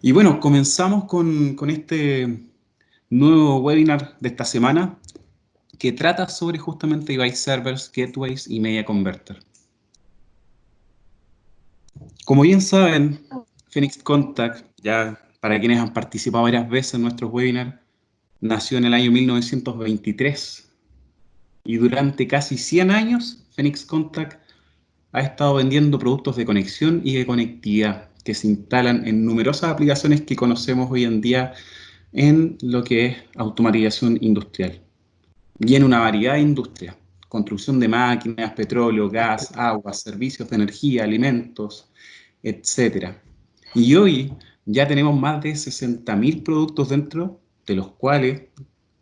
Y bueno, comenzamos con este nuevo webinar de esta semana que trata sobre justamente device servers, gateways y media converter. Como bien saben, Phoenix Contact, ya para quienes han participado varias veces en nuestros webinars, nació en el año 1923 y durante casi 100 años Phoenix Contact ha estado vendiendo productos de conexión y de conectividad que se instalan en numerosas aplicaciones que conocemos hoy en día en lo que es automatización industrial y en una variedad de industrias: construcción de máquinas, petróleo, gas, agua, servicios de energía, alimentos, etcétera. Y hoy ya tenemos más de 60.000 productos dentro, de los cuales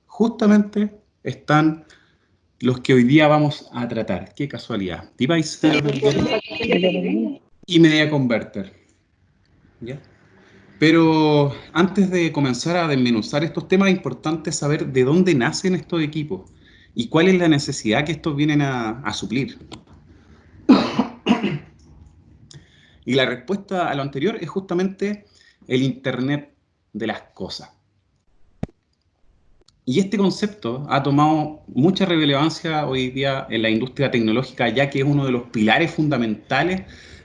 justamente están los que hoy día vamos a tratar. Qué casualidad. Device Server y Media Converter. ¿Ya? Pero antes de comenzar a desmenuzar estos temas, es importante saber de dónde nacen estos equipos y cuál es la necesidad que estos vienen a suplir. Y la respuesta a lo anterior es justamente el Internet de las cosas. Y este concepto ha tomado mucha relevancia hoy día en la industria tecnológica, ya que es uno de los pilares fundamentales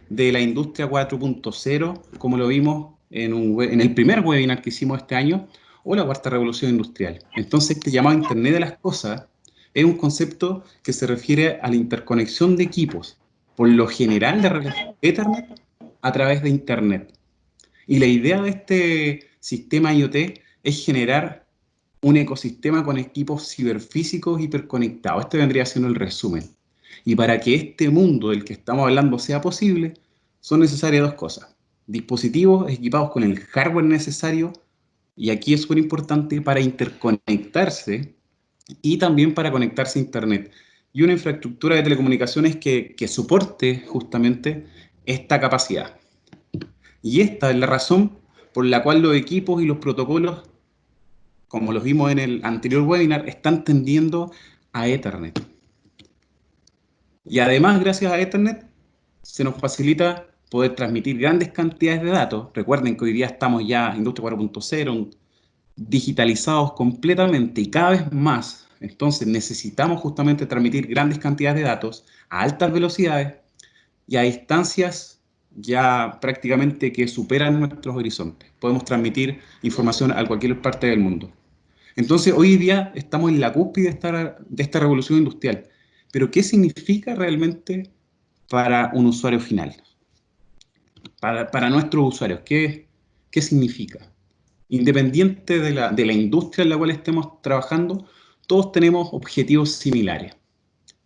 de la industria 4.0, como lo vimos en el primer webinar que hicimos este año, o la cuarta revolución industrial. Entonces, este llamado Internet de las cosas es un concepto que se refiere a la interconexión de equipos, por lo general de redes Ethernet, a través de Internet. Y la idea de este sistema IoT es generar un ecosistema con equipos ciberfísicos hiperconectados. Este vendría siendo el resumen. Y para que este mundo del que estamos hablando sea posible, son necesarias dos cosas: dispositivos equipados con el hardware necesario, y aquí es súper importante, para interconectarse y también para conectarse a Internet, y una infraestructura de telecomunicaciones que soporte justamente esta capacidad. Y esta es la razón por la cual los equipos y los protocolos, como los vimos en el anterior webinar, están tendiendo a Ethernet. Y además, gracias a Ethernet, se nos facilita poder transmitir grandes cantidades de datos. Recuerden que hoy día estamos ya en Industria 4.0, digitalizados completamente y cada vez más. Entonces necesitamos justamente transmitir grandes cantidades de datos a altas velocidades y a distancias ya prácticamente que superan nuestros horizontes. Podemos transmitir información a cualquier parte del mundo. Entonces, hoy día estamos en la cúspide de esta revolución industrial. Pero, ¿qué significa realmente para un usuario final? Para nuestros usuarios, ¿qué significa? Independiente de la industria en la cual estemos trabajando, todos tenemos objetivos similares: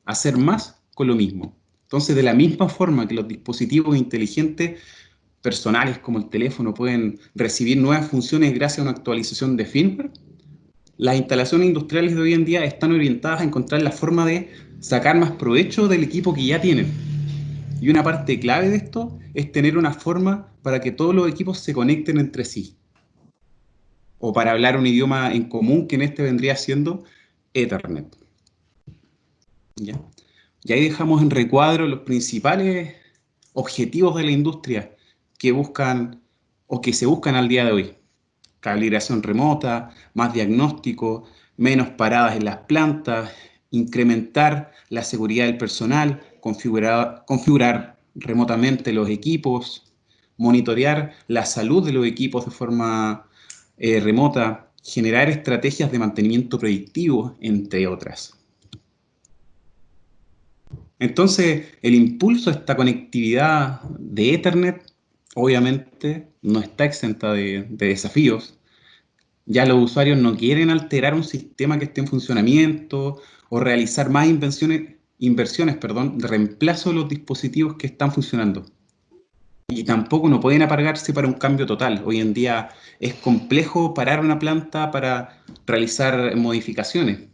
hacer más con lo mismo. Entonces, de la misma forma que los dispositivos inteligentes personales como el teléfono pueden recibir nuevas funciones gracias a una actualización de firmware, las instalaciones industriales de hoy en día están orientadas a encontrar la forma de sacar más provecho del equipo que ya tienen. Y una parte clave de esto es tener una forma para que todos los equipos se conecten entre sí, o para hablar un idioma en común, que en este vendría siendo Ethernet. ¿Ya? Y ahí dejamos en recuadro los principales objetivos de la industria que buscan o que se buscan al día de hoy: calibración remota, más diagnóstico, menos paradas en las plantas, incrementar la seguridad del personal, configurar remotamente los equipos, monitorear la salud de los equipos de forma remota, generar estrategias de mantenimiento predictivo, entre otras. Entonces, el impulso a esta conectividad de Ethernet obviamente no está exenta de desafíos. Ya los usuarios no quieren alterar un sistema que esté en funcionamiento o realizar más inversiones de reemplazo de los dispositivos que están funcionando. Y tampoco no pueden apagarse para un cambio total. Hoy en día es complejo parar una planta para realizar modificaciones.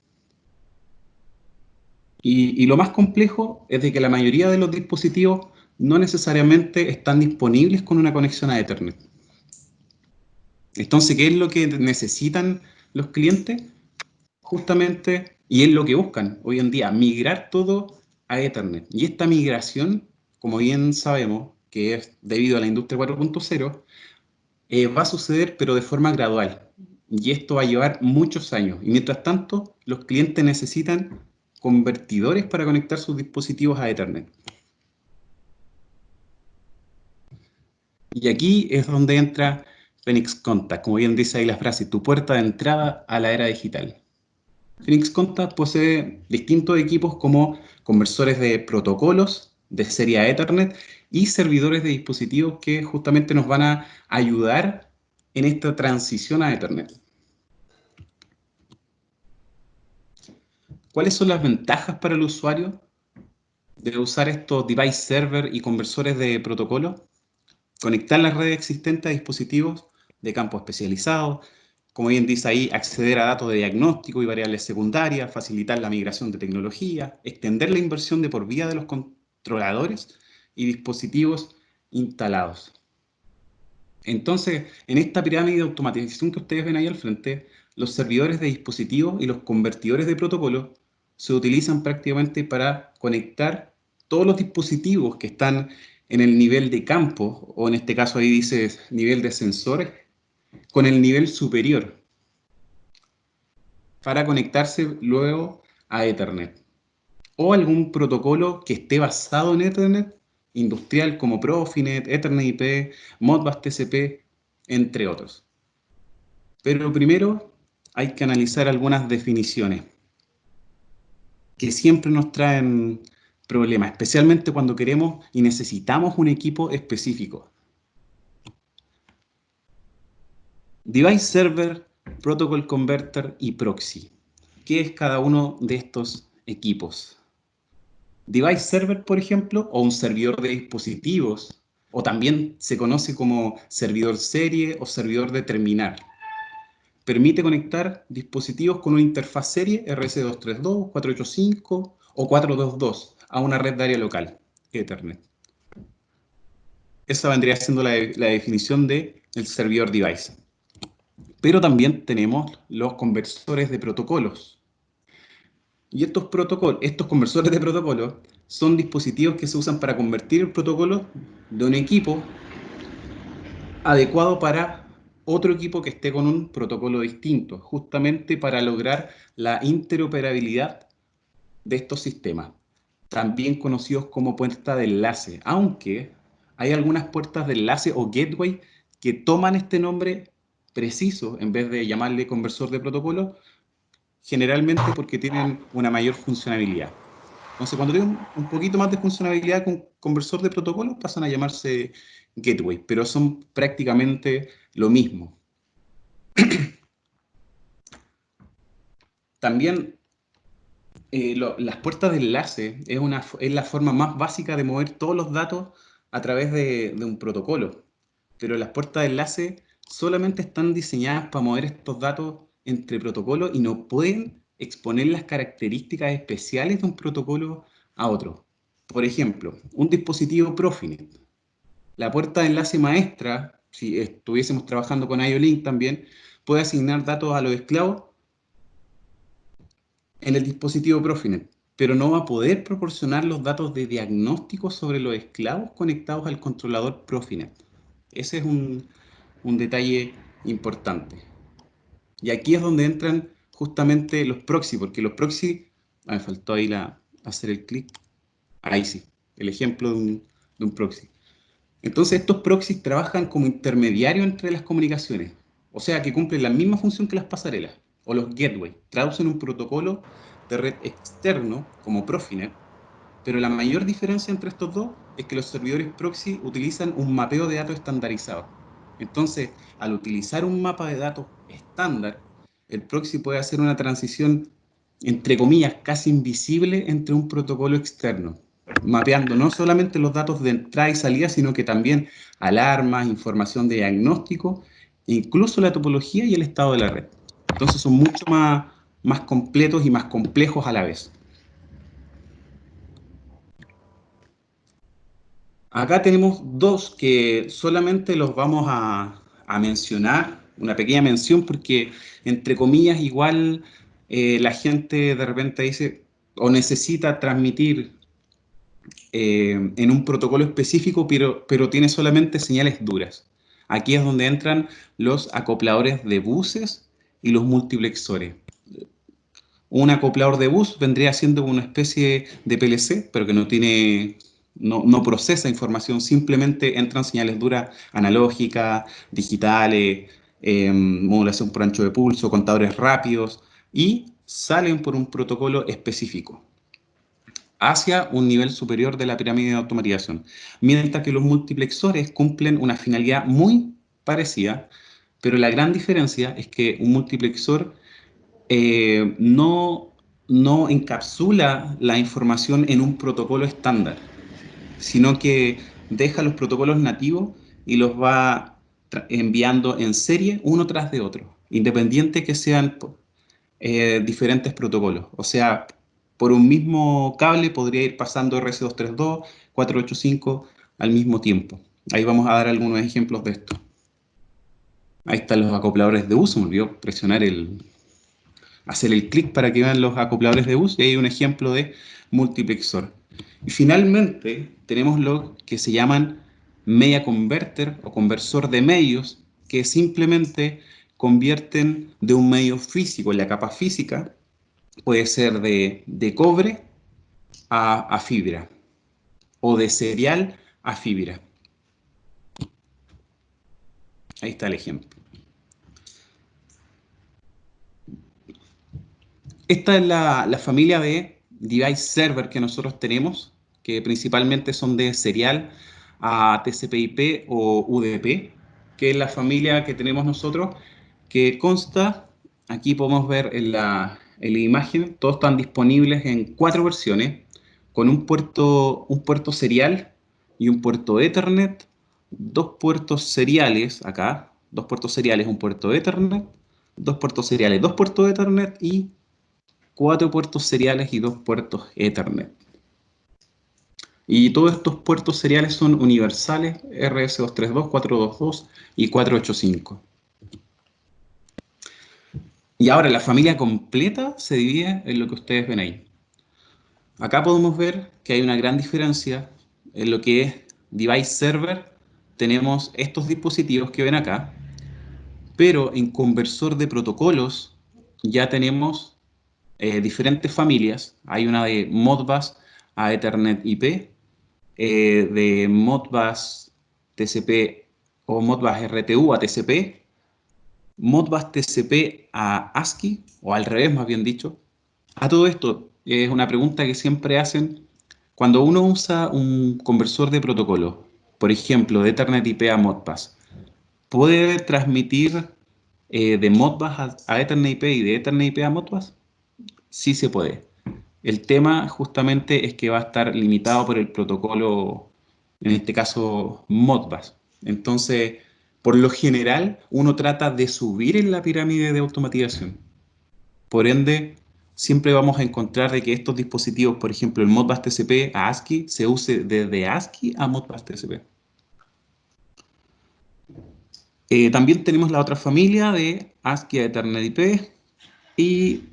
Y lo más complejo es de que la mayoría de los dispositivos no necesariamente están disponibles con una conexión a Ethernet. Entonces, ¿qué es lo que necesitan los clientes? Justamente, y es lo que buscan hoy en día: migrar todo a Ethernet. Y esta migración, como bien sabemos, que es debido a la industria 4.0, Va a suceder, pero de forma gradual. Y esto va a llevar muchos años. Y mientras tanto, los clientes necesitan convertidores para conectar sus dispositivos a Ethernet. Y aquí es donde entra Phoenix Contact, como bien dice ahí la frase, tu puerta de entrada a la era digital. Phoenix Contact posee distintos equipos como conversores de protocolos de serie a Ethernet y servidores de dispositivos que justamente nos van a ayudar en esta transición a Ethernet. ¿Cuáles son las ventajas para el usuario de usar estos device server y conversores de protocolo? Conectar la red existente a dispositivos de campo especializado, como bien dice ahí, acceder a datos de diagnóstico y variables secundarias, facilitar la migración de tecnología, extender la inversión de por vía de los controladores y dispositivos instalados. Entonces, en esta pirámide de automatización que ustedes ven ahí al frente, los servidores de dispositivos y los convertidores de protocolo se utilizan prácticamente para conectar todos los dispositivos que están en el nivel de campo, o en este caso ahí dice nivel de sensores, con el nivel superior, para conectarse luego a Ethernet. O algún protocolo que esté basado en Ethernet, industrial como Profinet, Ethernet IP, Modbus TCP, entre otros. Pero primero hay que analizar algunas definiciones que siempre nos traen problemas, especialmente cuando queremos y necesitamos un equipo específico. Device Server, Protocol Converter y Proxy. ¿Qué es cada uno de estos equipos? Device Server, por ejemplo, o un servidor de dispositivos, o también se conoce como servidor serie o servidor de terminal. Permite conectar dispositivos con una interfaz serie RC232, 485 o 422 a una red de área local, Ethernet. Esa vendría siendo la definición del servidor device. Pero también tenemos los conversores de protocolos. Y estos conversores de protocolos son dispositivos que se usan para convertir el protocolo de un equipo adecuado para otro equipo que esté con un protocolo distinto, justamente para lograr la interoperabilidad de estos sistemas, también conocidos como puerta de enlace, aunque hay algunas puertas de enlace o gateway que toman este nombre preciso en vez de llamarle conversor de protocolo, generalmente porque tienen una mayor funcionalidad. Entonces, cuando tienen un poquito más de funcionalidad con conversor de protocolo, pasan a llamarse gateway, pero son prácticamente lo mismo. También las puertas de enlace es la forma más básica de mover todos los datos a través de un protocolo. Pero las puertas de enlace solamente están diseñadas para mover estos datos entre protocolos y no pueden exponer las características especiales de un protocolo a otro. Por ejemplo, un dispositivo Profinet. La puerta de enlace maestra, si estuviésemos trabajando con IO-Link también, puede asignar datos a los esclavos en el dispositivo Profinet, pero no va a poder proporcionar los datos de diagnóstico sobre los esclavos conectados al controlador Profinet. Ese es un detalle importante. Y aquí es donde entran justamente los proxy, porque los proxy, me faltó ahí hacer el clic, ahí sí, el ejemplo de un proxy. Entonces estos proxies trabajan como intermediario entre las comunicaciones, o sea que cumplen la misma función que las pasarelas o los gateways, traducen un protocolo de red externo como Profinet, pero la mayor diferencia entre estos dos es que los servidores proxy utilizan un mapeo de datos estandarizado. Entonces, al utilizar un mapa de datos estándar, el proxy puede hacer una transición, entre comillas, casi invisible entre un protocolo externo, mapeando no solamente los datos de entrada y salida, sino que también alarmas, información de diagnóstico, incluso la topología y el estado de la red. Entonces son mucho más completos y más complejos a la vez. Acá tenemos dos que solamente los vamos a mencionar, una pequeña mención, porque entre comillas igual la gente de repente dice o necesita transmitir en un protocolo específico, pero tiene solamente señales duras. Aquí es donde entran los acopladores de buses y los multiplexores. Un acoplador de bus vendría siendo una especie de PLC, pero que no procesa información, simplemente entran señales duras analógicas, digitales, modulación por ancho de pulso, contadores rápidos, y salen por un protocolo específico hacia un nivel superior de la pirámide de automatización, mientras que los multiplexores cumplen una finalidad muy parecida, pero la gran diferencia es que un multiplexor no encapsula la información en un protocolo estándar, sino que deja los protocolos nativos y los va enviando en serie uno tras de otro, independiente que sean diferentes protocolos. O sea, por un mismo cable podría ir pasando RS232, 485 al mismo tiempo. Ahí vamos a dar algunos ejemplos de esto. Ahí están los acopladores de uso, me olvidó presionar hacer el clic para que vean los acopladores de bus, y hay un ejemplo de multiplexor. Y finalmente tenemos lo que se llaman media converter o conversor de medios, que simplemente convierten de un medio físico, en la capa física, puede ser de cobre a fibra o de cereal a fibra. Ahí está el ejemplo. Esta es la familia de device server que nosotros tenemos, que principalmente son de serial a TCP/IP o UDP, que es la familia que tenemos nosotros, que consta, aquí podemos ver en la imagen, todos están disponibles en 4 versiones, con un puerto serial y un puerto Ethernet, 2 puertos seriales acá, 2 puertos seriales, un puerto Ethernet, 2 puertos seriales, 2 puertos Ethernet y 4 puertos seriales y 2 puertos Ethernet. Y todos estos puertos seriales son universales, RS232, 422 y 485. Y ahora la familia completa se divide en lo que ustedes ven ahí. Acá podemos ver que hay una gran diferencia en lo que es device server. Tenemos estos dispositivos que ven acá, pero en conversor de protocolos ya tenemos diferentes familias. Hay una de Modbus a Ethernet IP, de Modbus TCP o Modbus RTU a TCP, Modbus TCP a ASCII, o al revés más bien dicho. A todo esto es una pregunta que siempre hacen cuando uno usa un conversor de protocolo, por ejemplo, de Ethernet IP a Modbus. ¿Puede transmitir de Modbus a Ethernet IP y de Ethernet IP a Modbus? Sí se puede. El tema justamente es que va a estar limitado por el protocolo, en este caso Modbus. Entonces, por lo general, uno trata de subir en la pirámide de automatización. Por ende, siempre vamos a encontrar de que estos dispositivos, por ejemplo, el Modbus TCP a ASCII, se use desde ASCII a Modbus TCP. También tenemos la otra familia de ASCII a Ethernet IP y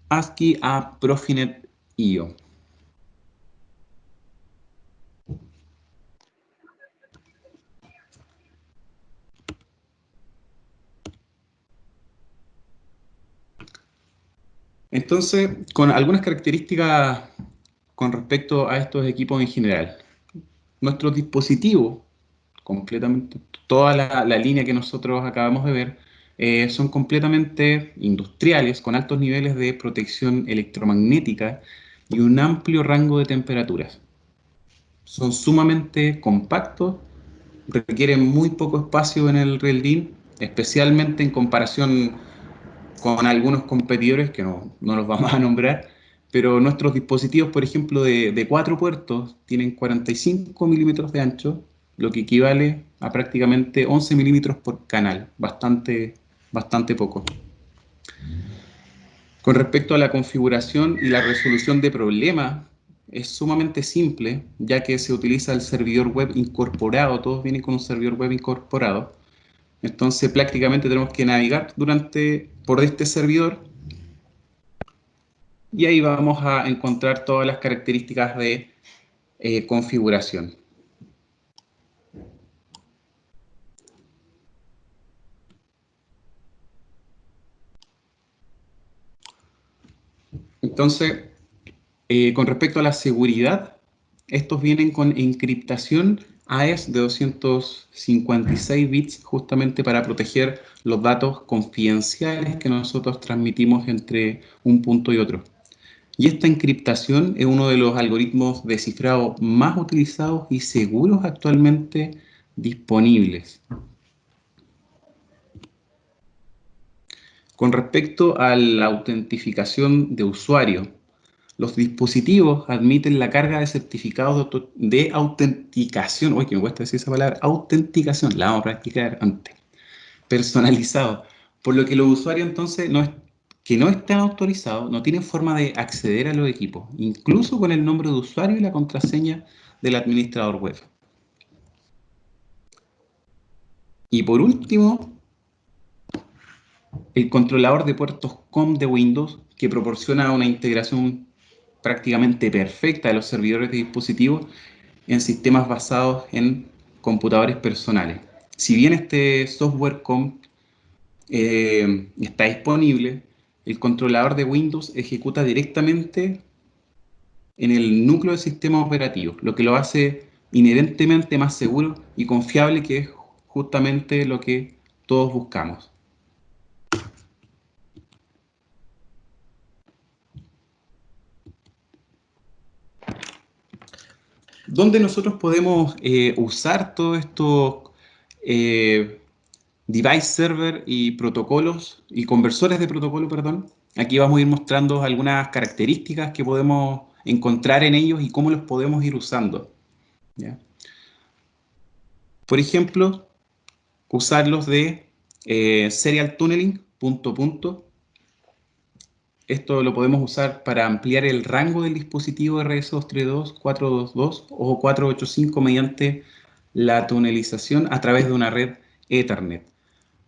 ASCII a Profinet IO. Entonces, con algunas características con respecto a estos equipos en general. Nuestros dispositivos, completamente, toda la línea que nosotros acabamos de ver, son completamente industriales, con altos niveles de protección electromagnética y un amplio rango de temperaturas. Son sumamente compactos, requieren muy poco espacio en el RELDIN, especialmente en comparación con algunos competidores que no los vamos a nombrar, pero nuestros dispositivos, por ejemplo, de 4 puertos, tienen 45 milímetros de ancho, lo que equivale a prácticamente 11 milímetros por canal, bastante poco. Con respecto a la configuración y la resolución de problemas, es sumamente simple, ya que se utiliza el servidor web incorporado, todos vienen con un servidor web incorporado. Entonces prácticamente tenemos que navegar por este servidor y ahí vamos a encontrar todas las características de configuración. Entonces, con respecto a la seguridad, estos vienen con encriptación AES de 256 bits justamente para proteger los datos confidenciales que nosotros transmitimos entre un punto y otro. Y esta encriptación es uno de los algoritmos de cifrado más utilizados y seguros actualmente disponibles. Con respecto a la autentificación de usuario, los dispositivos admiten la carga de certificados de autenticación, uy, que me cuesta decir esa palabra, autenticación, la vamos a practicar antes, personalizado, por lo que los usuarios entonces que no están autorizados no tienen forma de acceder a los equipos, incluso con el nombre de usuario y la contraseña del administrador web. Y por último, el controlador de puertos COM de Windows, que proporciona una integración prácticamente perfecta de los servidores de dispositivos en sistemas basados en computadores personales. Si bien este software COM está disponible, el controlador de Windows ejecuta directamente en el núcleo del sistema operativo, lo que lo hace inherentemente más seguro y confiable, que es justamente lo que todos buscamos. ¿Dónde nosotros podemos usar todos estos device server y protocolos y conversores de protocolo, perdón? Aquí vamos a ir mostrando algunas características que podemos encontrar en ellos y cómo los podemos ir usando, ¿ya? Por ejemplo, usarlos de serial tunneling, punto punto. Esto lo podemos usar para ampliar el rango del dispositivo RS232, 422 o 485 mediante la tunelización a través de una red Ethernet.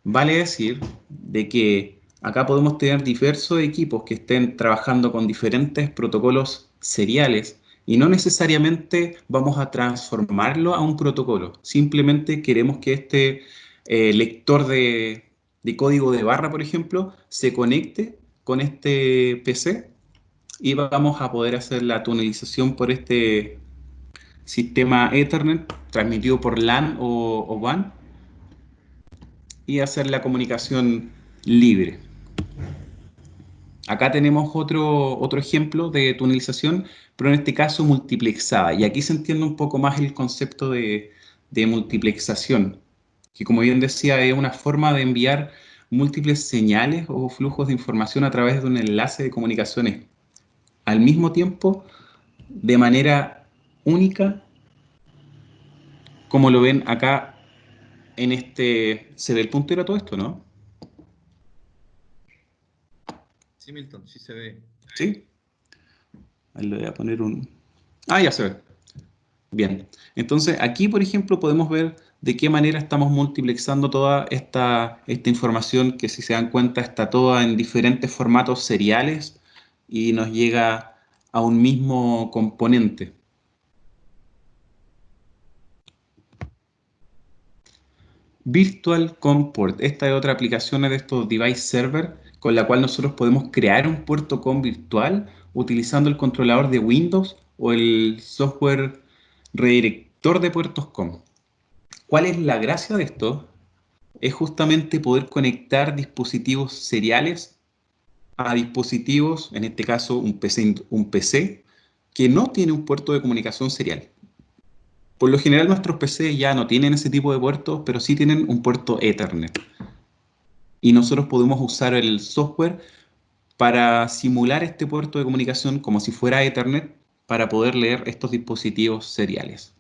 Vale decir de que acá podemos tener diversos equipos que estén trabajando con diferentes protocolos seriales y no necesariamente vamos a transformarlo a un protocolo. Simplemente queremos que este lector de código de barra, por ejemplo, se conecte con este PC y vamos a poder hacer la tunelización por este sistema Ethernet transmitido por LAN o WAN y hacer la comunicación libre. Acá tenemos otro ejemplo de tunelización, pero en este caso multiplexada. Y aquí se entiende un poco más el concepto de multiplexación, que como bien decía, es una forma de enviar múltiples señales o flujos de información a través de un enlace de comunicaciones al mismo tiempo, de manera única, como lo ven acá en este... Se ve el puntero a todo esto, ¿no? Sí, Milton, sí se ve. ¿Sí? Ahí le voy a poner un... Ah, ya se ve. Bien. Entonces, aquí, por ejemplo, podemos ver de qué manera estamos multiplexando toda esta información que, si se dan cuenta, está toda en diferentes formatos seriales y nos llega a un mismo componente. Virtual COM Port. Esta es otra aplicación de estos device server con la cual nosotros podemos crear un puerto COM virtual utilizando el controlador de Windows o el software redirector de puertos COM. ¿Cuál es la gracia de esto? Es justamente poder conectar dispositivos seriales a dispositivos, en este caso un PC que no tiene un puerto de comunicación serial. Por lo general nuestros PC ya no tienen ese tipo de puertos, pero sí tienen un puerto Ethernet. Y nosotros podemos usar el software para simular este puerto de comunicación como si fuera Ethernet para poder leer estos dispositivos seriales.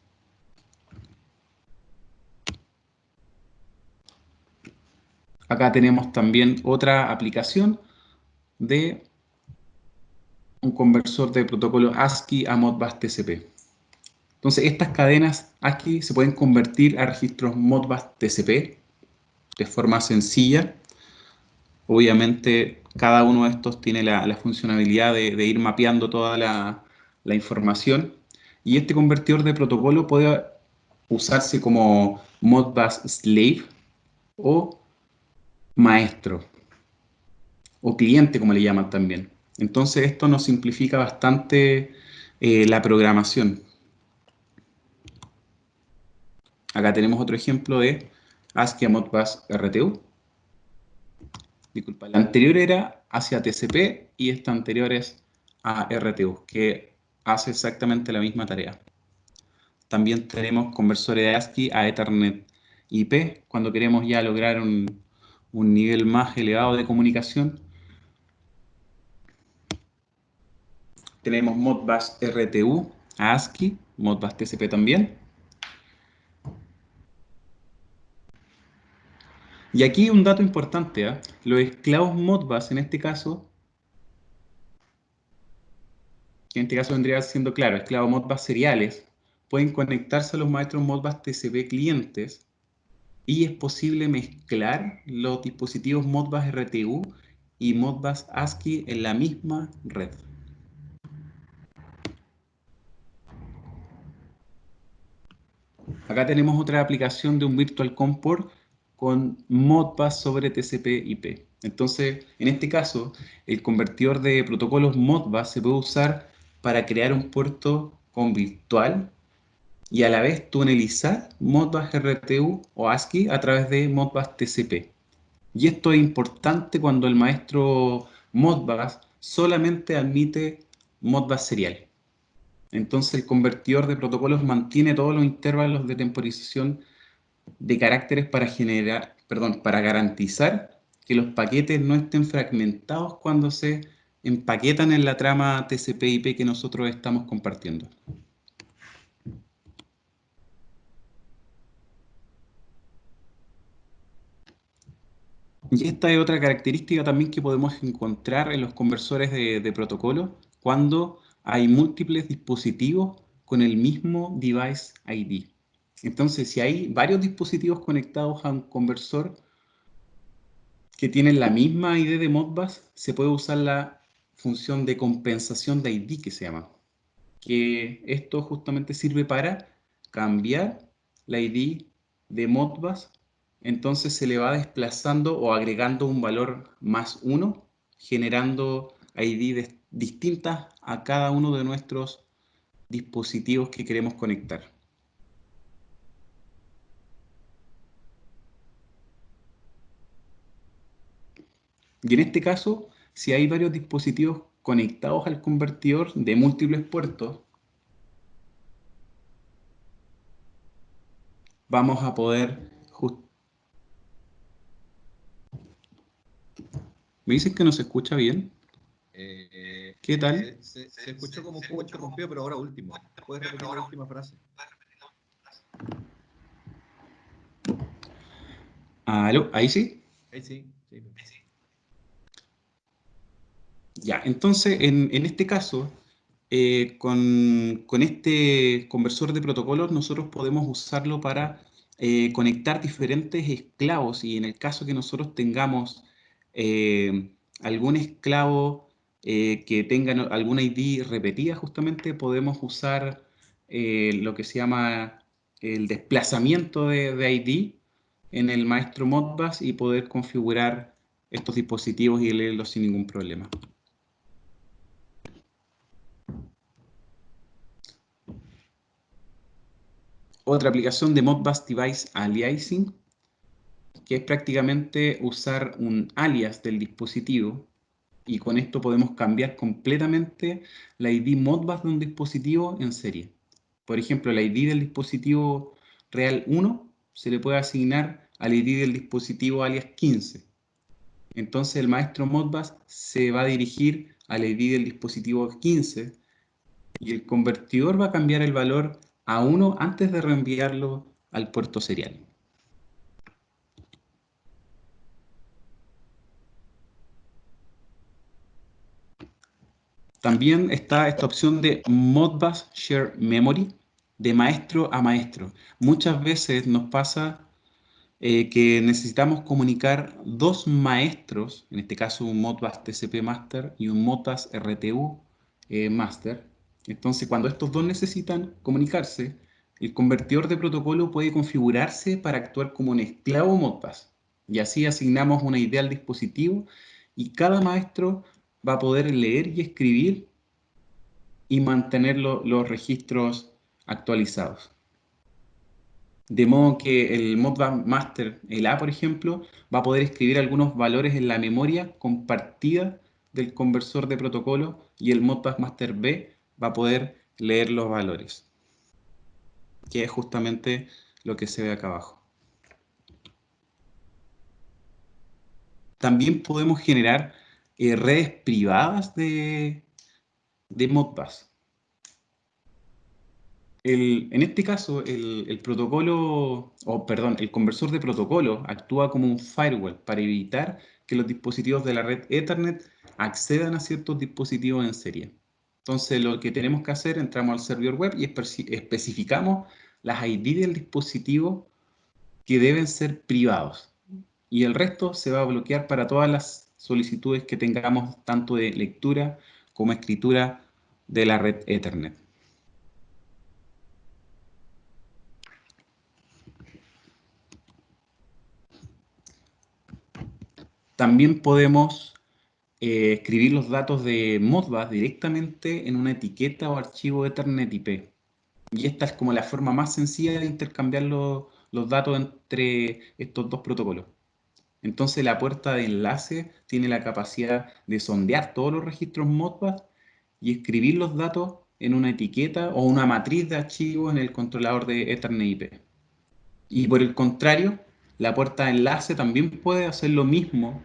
Acá tenemos también otra aplicación de un conversor de protocolo ASCII a Modbus TCP. Entonces, estas cadenas ASCII se pueden convertir a registros Modbus TCP de forma sencilla. Obviamente, cada uno de estos tiene la funcionalidad de ir mapeando toda la información. Y este convertidor de protocolo puede usarse como Modbus Slave o maestro, o cliente, como le llaman también. Entonces esto nos simplifica bastante la programación. Acá tenemos otro ejemplo de ASCII a Modbus RTU. Disculpa, la anterior era hacia TCP y esta anterior es a RTU, que hace exactamente la misma tarea. También tenemos conversores de ASCII a Ethernet IP, cuando queremos ya lograr un nivel más elevado de comunicación. Tenemos Modbus RTU a ASCII, Modbus TCP también. Y aquí un dato importante, ¿eh? Los esclavos Modbus en este caso, que en este caso vendría siendo claro, esclavos Modbus seriales, pueden conectarse a los maestros Modbus TCP clientes y es posible mezclar los dispositivos Modbus RTU y Modbus ASCII en la misma red. Acá tenemos otra aplicación de un Virtual COM port con Modbus sobre TCP/IP. Entonces, en este caso, el convertidor de protocolos Modbus se puede usar para crear un puerto con virtual y a la vez tunelizar Modbus RTU o ASCII a través de Modbus TCP. Y esto es importante cuando el maestro Modbus solamente admite Modbus serial. Entonces el convertidor de protocolos mantiene todos los intervalos de temporización de caracteres para garantizar que los paquetes no estén fragmentados cuando se empaquetan en la trama TCP/IP que nosotros estamos compartiendo. Y esta es otra característica también que podemos encontrar en los conversores de protocolo cuando hay múltiples dispositivos con el mismo device ID. Entonces, si hay varios dispositivos conectados a un conversor que tienen la misma ID de Modbus, se puede usar la función de compensación de ID que se llama. Que esto justamente sirve para cambiar la ID de Modbus, entonces se le va desplazando o agregando un valor +1, generando ID distintas a cada uno de nuestros dispositivos que queremos conectar. Y en este caso, si hay varios dispositivos conectados al convertidor de múltiples puertos, vamos a poder... ¿Me dicen que no se escucha bien? ¿Qué tal? Se escuchó como un poco interrumpido, pero ahora último. ¿Puedes repetir la última frase? ¿Aló? ¿Ahí sí? Ahí sí, sí. Ya, entonces en este caso, con este conversor de protocolos nosotros podemos usarlo para conectar diferentes esclavos y en el caso que nosotros tengamos algún esclavo que tenga alguna ID repetida, justamente podemos usar lo que se llama el desplazamiento de ID en el maestro Modbus y poder configurar estos dispositivos y leerlos sin ningún problema. Otra aplicación de Modbus Device Aliasing, que es prácticamente usar un alias del dispositivo y con esto podemos cambiar completamente la ID Modbus de un dispositivo en serie. Por ejemplo, la ID del dispositivo real 1 se le puede asignar al ID del dispositivo alias 15. Entonces el maestro Modbus se va a dirigir al ID del dispositivo 15 y el convertidor va a cambiar el valor a 1 antes de reenviarlo al puerto serial. También está esta opción de Modbus Share Memory de maestro a maestro. Muchas veces nos pasa que necesitamos comunicar dos maestros, en este caso un Modbus TCP Master y un Modbus RTU Master. Entonces, cuando estos dos necesitan comunicarse, el convertidor de protocolo puede configurarse para actuar como un esclavo Modbus. Y así asignamos una idea al dispositivo y cada maestro va a poder leer y escribir y mantener los registros actualizados. De modo que el Modbus Master, el A, por ejemplo, va a poder escribir algunos valores en la memoria compartida del conversor de protocolo y el Modbus Master B va a poder leer los valores, que es justamente lo que se ve acá abajo. También podemos generar redes privadas de Modbus. En este caso, el protocolo, o perdón, el conversor de protocolo actúa como un firewall para evitar que los dispositivos de la red Ethernet accedan a ciertos dispositivos en serie. Entonces, lo que tenemos que hacer, entramos al servidor web y especificamos las ID del dispositivo que deben ser privados. Y el resto se va a bloquear para todas las solicitudes que tengamos, tanto de lectura como escritura de la red Ethernet. También podemos escribir los datos de Modbus directamente en una etiqueta o archivo Ethernet IP. Y esta es como la forma más sencilla de intercambiar los datos entre estos dos protocolos. Entonces la puerta de enlace tiene la capacidad de sondear todos los registros Modbus y escribir los datos en una etiqueta o una matriz de archivos en el controlador de Ethernet IP. Y por el contrario, la puerta de enlace también puede hacer lo mismo,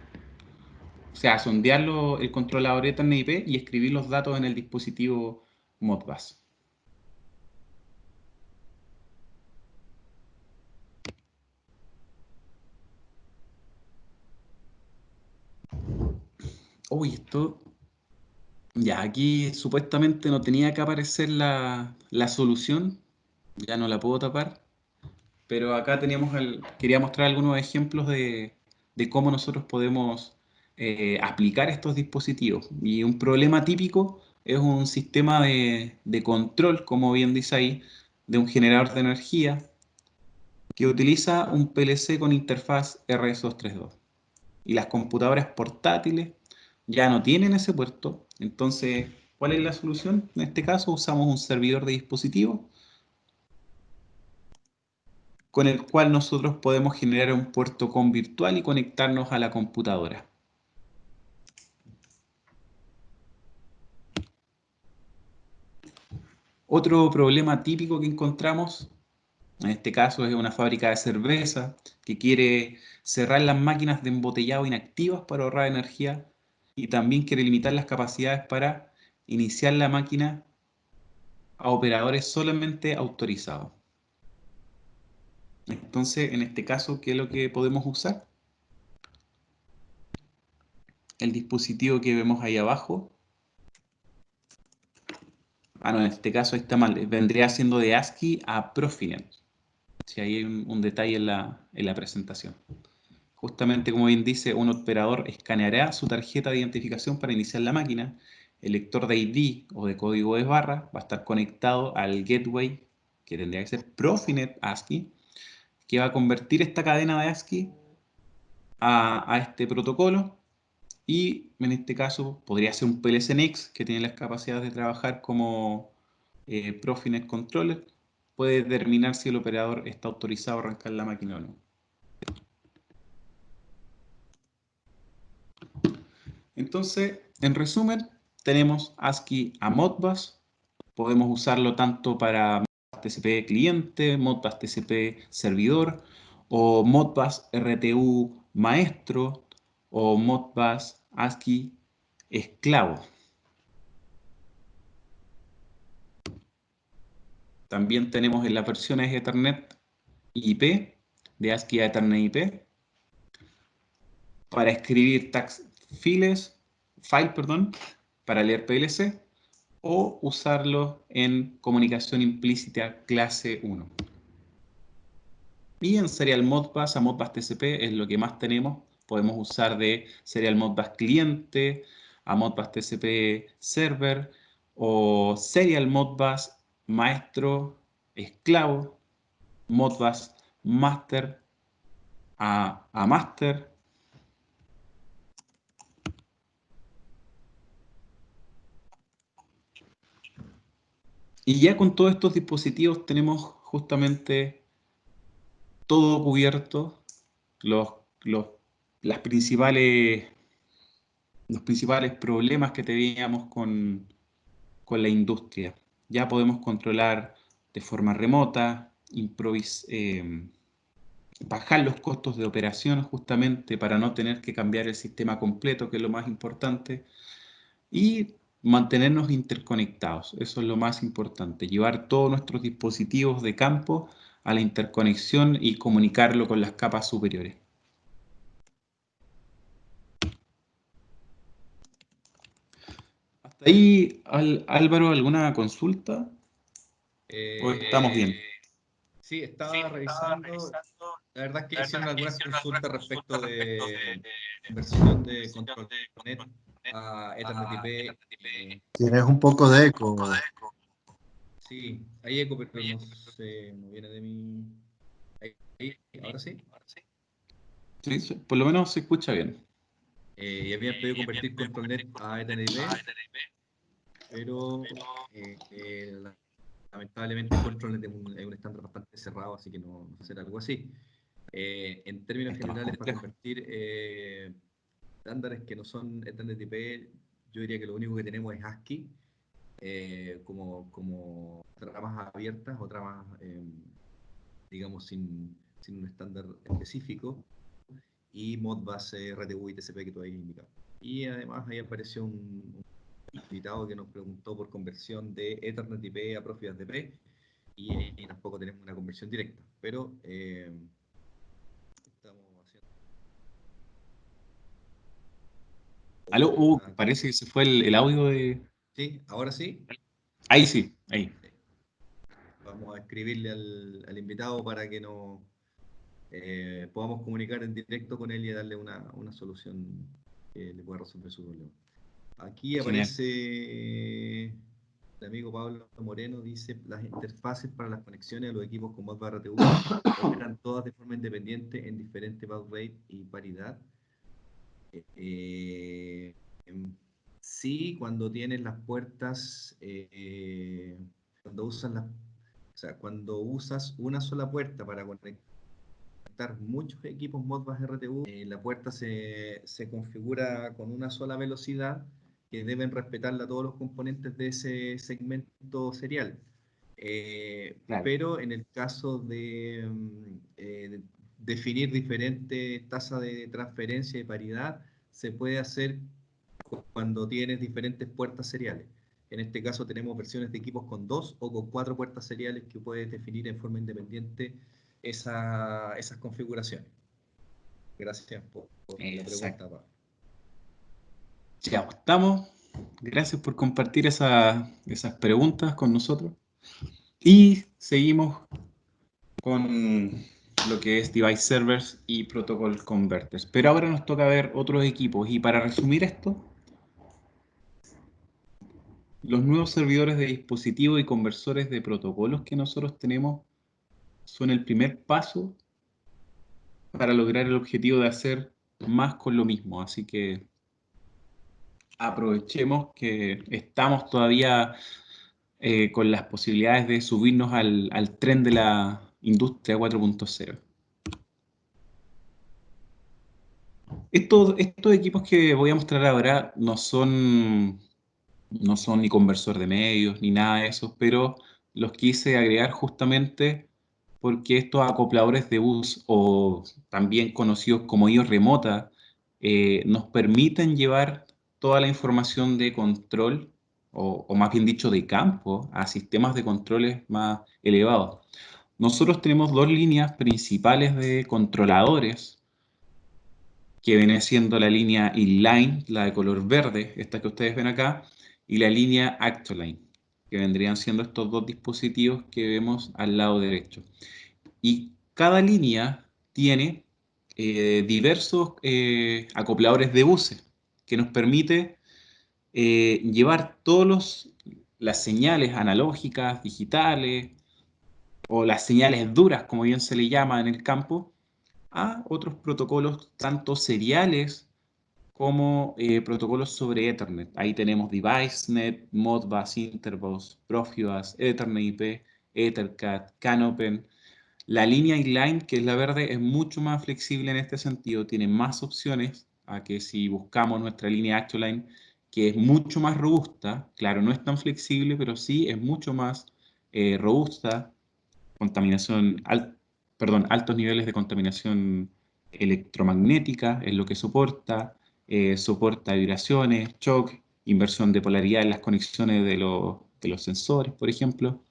o sea, sondear el controlador Ethernet IP y escribir los datos en el dispositivo Modbus. Uy, esto. Ya, aquí supuestamente no tenía que aparecer la solución, ya no la puedo tapar, pero acá quería mostrar algunos ejemplos de cómo nosotros podemos aplicar estos dispositivos. Y un problema típico es un sistema de control, como bien dice ahí, de un generador de energía que utiliza un PLC con interfaz RS-232. Y las computadoras portátiles ya no tienen ese puerto. Entonces, ¿cuál es la solución? En este caso usamos un servidor de dispositivos con el cual nosotros podemos generar un puerto COM virtual y conectarnos a la computadora. Otro problema típico que encontramos, en este caso es una fábrica de cerveza que quiere cerrar las máquinas de embotellado inactivas para ahorrar energía y también quiere limitar las capacidades para iniciar la máquina a operadores solamente autorizados. Entonces, en este caso, ¿qué es lo que podemos usar? El dispositivo que vemos ahí abajo. No, en este caso está mal. Vendría siendo de ASCII a Profinet. Si hay un detalle en la presentación. Justamente como bien dice, un operador escaneará su tarjeta de identificación para iniciar la máquina. El lector de ID o de código de barra va a estar conectado al gateway, que tendría que ser Profinet ASCII, que va a convertir esta cadena de ASCII a este protocolo. Y en este caso podría ser un PLC Next que tiene las capacidades de trabajar como Profinet Controller. Puede determinar si el operador está autorizado a arrancar la máquina o no. Entonces, en resumen, tenemos ASCII a Modbus. Podemos usarlo tanto para Modbus TCP cliente, Modbus TCP servidor, o Modbus RTU maestro, o Modbus ASCII esclavo. También tenemos en las versiones Ethernet IP, de ASCII a Ethernet IP, para escribir tags file, para leer PLC, o usarlo en comunicación implícita clase 1. Y en Serial Modbus a Modbus TCP es lo que más tenemos. Podemos usar de Serial Modbus cliente a Modbus TCP server o Serial Modbus maestro esclavo, Modbus master a master. Y ya con todos estos dispositivos tenemos justamente todo cubierto, los, los, las principales, los principales problemas que teníamos con la industria. Ya podemos controlar de forma remota, bajar los costos de operación justamente para no tener que cambiar el sistema completo, que es lo más importante, y mantenernos interconectados. Eso es lo más importante, llevar todos nuestros dispositivos de campo a la interconexión y comunicarlo con las capas superiores. Hasta ahí, Álvaro, ¿alguna consulta? ¿O estamos bien? Sí, estaba revisando. La verdad es que hicieron algunas consultas respecto de conversión de control net a Ethernet IP. Tienes un poco de eco. Sí, hay eco, pero no sé, no viene de mi. Ahora sí. Sí, por lo menos se escucha bien. Y habían pedido convertir control net a Ethernet IP, pero lamentablemente control net es un estándar bastante cerrado, así que no va a ser algo así. En términos Está más generales, para complejo. convertir estándares que no son Ethernet IP, yo diría que lo único que tenemos es ASCII, como tramas abiertas o tramas, digamos, sin un estándar específico, y Modbus, RTU y TCP que tú habías indicado. Y además ahí apareció un invitado que nos preguntó por conversión de Ethernet IP a Profibus DP, y tampoco tenemos una conversión directa, pero estamos haciendo Aló, una. parece que se fue el audio de... Sí, ahora sí. Ahí sí, ahí. Vamos a escribirle al invitado para que nos podamos comunicar en directo con él y darle una solución que le pueda resolver su problema. Aquí Genial. aparece el amigo Pablo Moreno, dice: las interfaces para las conexiones a los equipos con Modbus RTU operan todas de forma independiente en diferente baud rate y paridad. Eh, sí, cuando tienes las puertas, cuando cuando usas una sola puerta para conectar muchos equipos Modbus RTU, la puerta se configura con una sola velocidad que deben respetarla todos los componentes de ese segmento serial. Claro. Pero en el caso de definir diferentes tasas de transferencia y paridad, se puede hacer cuando tienes diferentes puertas seriales. En este caso tenemos versiones de equipos con 2 o con 4 puertas seriales que puedes definir en forma independiente esas configuraciones. Gracias por la Exacto. pregunta, Pablo. Ya estamos. Gracias por compartir esas preguntas con nosotros. Y seguimos con lo que es Device Servers y Protocol Converters. Pero ahora nos toca ver otros equipos. Y para resumir esto, los nuevos servidores de dispositivos y conversores de protocolos que nosotros tenemos son el primer paso para lograr el objetivo de hacer más con lo mismo. Así que aprovechemos que estamos todavía con las posibilidades de subirnos al tren de la industria 4.0. Estos equipos que voy a mostrar ahora no son ni conversor de medios ni nada de eso, pero los quise agregar justamente porque estos acopladores de bus, o también conocidos como IO remota, nos permiten llevar toda la información de control, o más bien dicho de campo, a sistemas de controles más elevados. Nosotros tenemos dos líneas principales de controladores, que viene siendo la línea inline, la de color verde, esta que ustedes ven acá, y la línea Actoline, que vendrían siendo estos dos dispositivos que vemos al lado derecho. Y cada línea tiene diversos acopladores de buses, que nos permite llevar todas las señales analógicas, digitales, o las señales duras, como bien se le llama en el campo, a otros protocolos tanto seriales como protocolos sobre Ethernet. Ahí tenemos DeviceNet, Modbus, Interbus, Profibus, Ethernet IP, Ethercat, Canopen. La línea inline, que es la verde, es mucho más flexible en este sentido, tiene más opciones a que si buscamos nuestra línea Actioline, que es mucho más robusta. Claro, no es tan flexible, pero sí es mucho más robusta. Altos niveles de contaminación electromagnética es lo que soporta. Soporta vibraciones, shock, inversión de polaridad en las conexiones de los sensores, por ejemplo,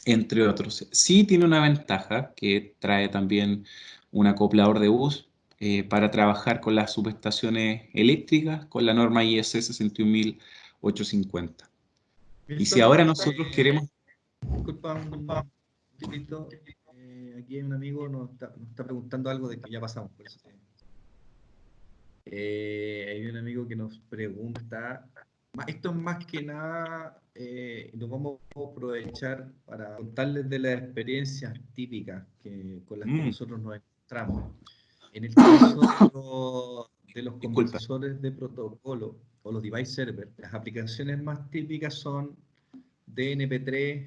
entre otros. Sí tiene una ventaja que trae también un acoplador de bus para trabajar con las subestaciones eléctricas con la norma IS 61850. Y si Milton, ahora nosotros queremos... disculpa un poquitito. Aquí hay un amigo nos está preguntando algo de que ya pasamos, por eso hay un amigo que nos pregunta, esto es más que nada, lo vamos a aprovechar para contarles de las experiencias típicas con las que nosotros nos encontramos. En el caso de los Disculpa. conversores de protocolo o los device servers, las aplicaciones más típicas son DNP3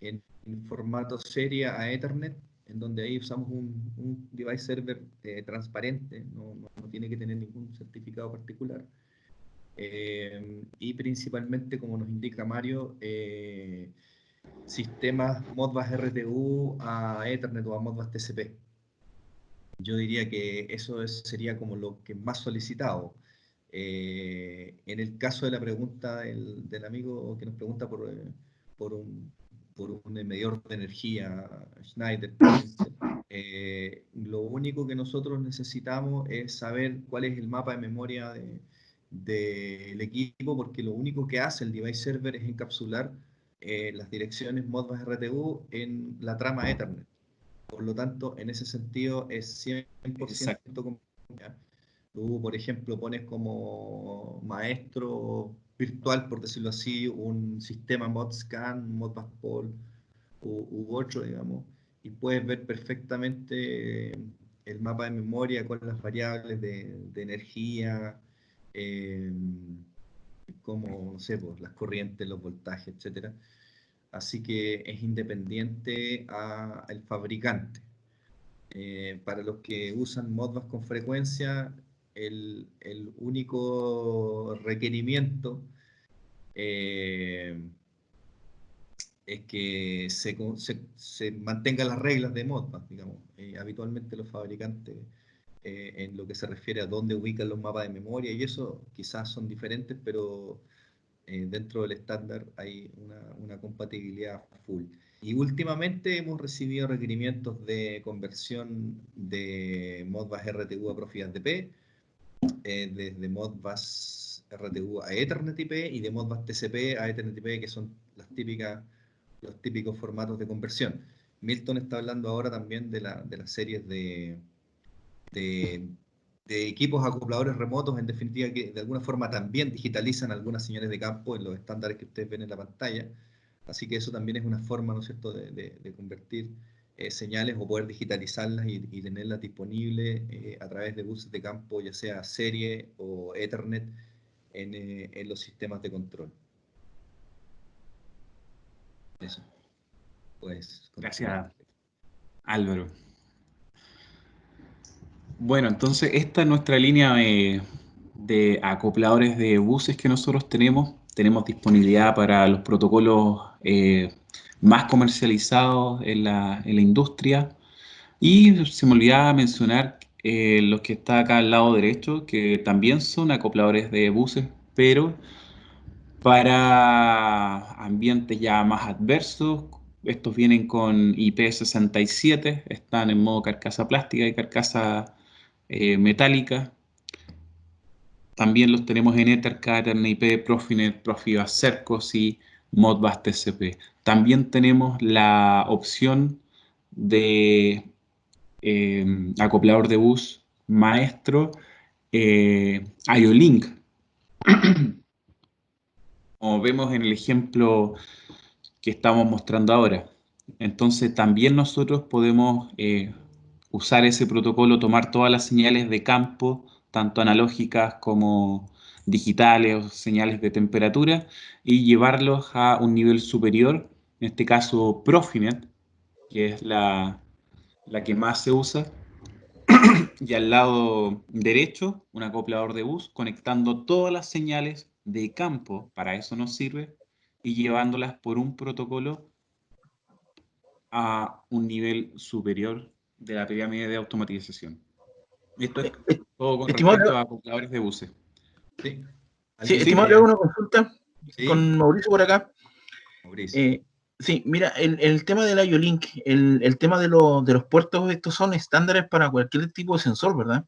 en formato serie a Ethernet, en donde ahí usamos un device server transparente, no tiene que tener ningún certificado particular. Y principalmente, como nos indica Mario, sistemas Modbus RTU a Ethernet o a Modbus TCP. Yo diría que eso sería como lo que más solicitado. En el caso de la pregunta del amigo que nos pregunta por un medidor de energía, Schneider, lo único que nosotros necesitamos es saber cuál es el mapa de memoria del equipo, porque lo único que hace el device server es encapsular las direcciones Modbus RTU en la trama Ethernet. Por lo tanto, en ese sentido es 100% como... Tú, por ejemplo, pones como maestro virtual, por decirlo así, un sistema ModScan, ModBusPol u otro, digamos, y puedes ver perfectamente el mapa de memoria con las variables de energía, como, no sé, pues, las corrientes, los voltajes, etcétera. Así que es independiente al fabricante. Para los que usan Modbus con frecuencia, el único requerimiento es que se mantengan las reglas de Modbus, digamos. Habitualmente los fabricantes, en lo que se refiere a dónde ubican los mapas de memoria y eso, quizás son diferentes, pero dentro del estándar hay una compatibilidad full. Y últimamente hemos recibido requerimientos de conversión de Modbus RTU a Profibus DP, desde Modbus RTU a Ethernet IP y de Modbus TCP a Ethernet IP, que son los típicos formatos de conversión. Milton está hablando ahora también de las series de equipos acopladores remotos, en definitiva, que de alguna forma también digitalizan algunas señales de campo en los estándares que ustedes ven en la pantalla. Así que eso también es una forma, ¿no es cierto?, de convertir señales o poder digitalizarlas y tenerlas disponibles a través de buses de campo, ya sea serie o Ethernet, en los sistemas de control. Eso. Pues, gracias, Álvaro. Bueno, entonces esta es nuestra línea de acopladores de buses que nosotros tenemos. Tenemos disponibilidad para los protocolos más comercializados en la industria. Y se me olvidaba mencionar los que está acá al lado derecho, que también son acopladores de buses, pero para ambientes ya más adversos. Estos vienen con IP67, están en modo carcasa plástica y carcasa metálica. También los tenemos en Ethercat, Ethernet IP, Profinet, Profibus Cercos y Modbus TCP. También tenemos la opción de acoplador de bus maestro IO-Link. Como vemos en el ejemplo que estamos mostrando ahora. Entonces también nosotros podemos usar ese protocolo, tomar todas las señales de campo tanto analógicas como digitales o señales de temperatura, y llevarlos a un nivel superior, en este caso Profinet, que es la que más se usa, y al lado derecho un acoplador de bus conectando todas las señales de campo, para eso nos sirve, y llevándolas por un protocolo a un nivel superior de la pirámide de automatización. Esto es todo con Estimado, respecto a acopladores de buses. ¿Sí? sí, ¿Alguien estimado, le quiere? hago una consulta ¿Sí? con Mauricio por acá. Mauricio. Sí, mira, el tema del IO-Link, el tema de los puertos, estos son estándares para cualquier tipo de sensor, ¿verdad?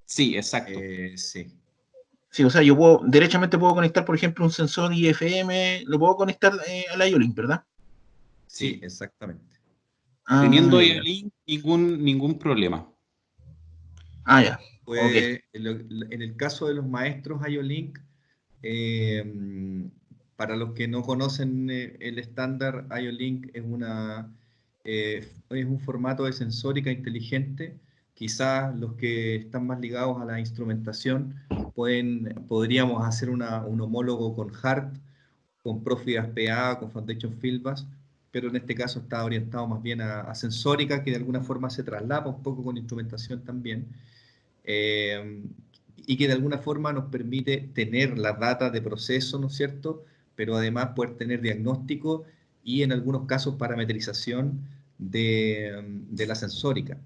Sí, exacto. Sí. Sí, o sea, derechamente puedo conectar, por ejemplo, un sensor IFM, lo puedo conectar al IO-Link, ¿verdad? Sí, exactamente. Teniendo Ya. IO-Link, ningún problema. Ya. Ok. Pues en el caso de los maestros IO-Link, para los que no conocen el estándar, IO-Link es un formato de sensórica inteligente. Quizás los que están más ligados a la instrumentación podríamos hacer un homólogo con HART, con Profibus PA, con Foundation Fieldbus, pero en este caso está orientado más bien a sensórica, que de alguna forma se traslapa un poco con instrumentación también. Y que de alguna forma nos permite tener la data de proceso, ¿no es cierto? Pero además poder tener diagnóstico y en algunos casos parametrización de la sensórica.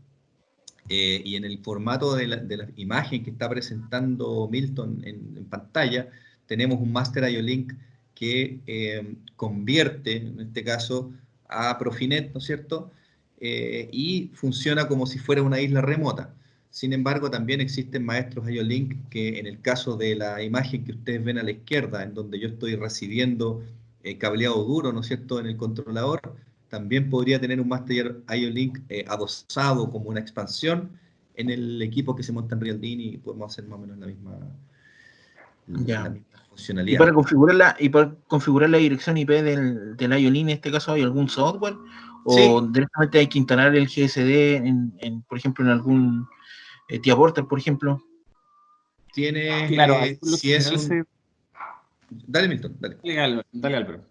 Y en el formato de la imagen que está presentando Milton en pantalla, tenemos un Master IO-Link que convierte, en este caso, a Profinet, ¿no es cierto? Y funciona como si fuera una isla remota. Sin embargo, también existen maestros IO-Link que en el caso de la imagen que ustedes ven a la izquierda, en donde yo estoy recibiendo cableado duro, ¿no es cierto?, en el controlador, también podría tener un Master IO-Link adosado como una expansión en el equipo que se monta en RealDIN y podemos hacer más o menos la misma Ya. Y funcionalidad. para configurar la dirección IP del IO-Link, en este caso, ¿hay algún software? ¿O Sí, directamente hay que instalar el GSD, por ejemplo, en algún TIA Portal, por ejemplo? tienes, Claro, ahí por lo si es general un... Dale, Milton, dale. Dale, Álvaro.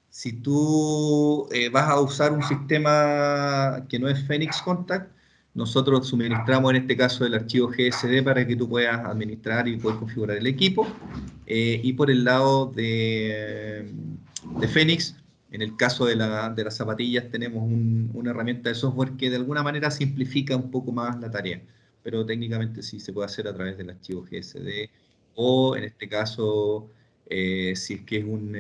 Si tú vas a usar un sistema que no es Phoenix Contact, nosotros suministramos en este caso el archivo GSD para que tú puedas administrar y puedas configurar el equipo. Y por el lado de Phoenix, en el caso de las zapatillas, tenemos una herramienta de software que de alguna manera simplifica un poco más la tarea, pero técnicamente sí se puede hacer a través del archivo GSD o en este caso si es que es un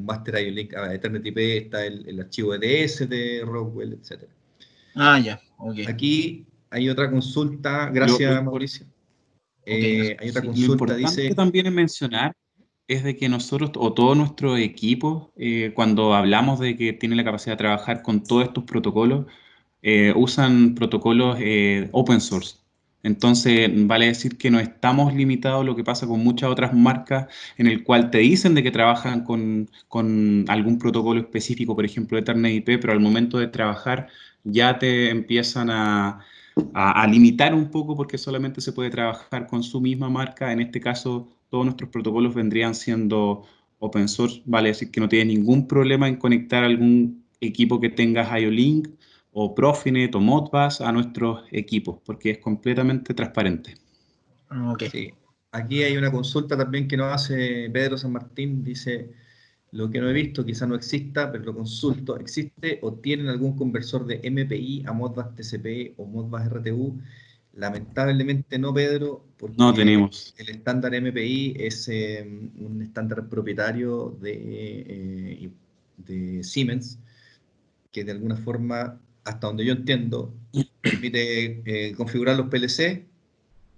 Master IO-Link a Ethernet IP, está el archivo EDS de Rockwell, etc. Ya, ok. Aquí hay otra consulta, Lo gracias Mauricio. Ok, Hay otra Lo consulta, importante dice, también es mencionar es de que nosotros o todo nuestro equipo, cuando hablamos de que tiene la capacidad de trabajar con todos estos protocolos, usan protocolos open source. Entonces, vale decir que no estamos limitados a lo que pasa con muchas otras marcas en el cual te dicen de que trabajan con algún protocolo específico, por ejemplo, Ethernet IP, pero al momento de trabajar ya te empiezan a limitar un poco porque solamente se puede trabajar con su misma marca. En este caso, todos nuestros protocolos vendrían siendo open source, vale decir que no tiene ningún problema en conectar algún equipo que tengas IO-Link o Profinet o Modbus a nuestros equipos, porque es completamente transparente. Ok. sí, aquí hay una consulta también que nos hace Pedro San Martín, dice, lo que no he visto, quizá no exista, pero lo consulto, ¿existe o tienen algún conversor de MPI a Modbus TCP o Modbus RTU? Lamentablemente no, Pedro, No porque tenemos. el estándar MPI es un estándar propietario de Siemens, que de alguna forma, hasta donde yo entiendo, permite configurar los PLC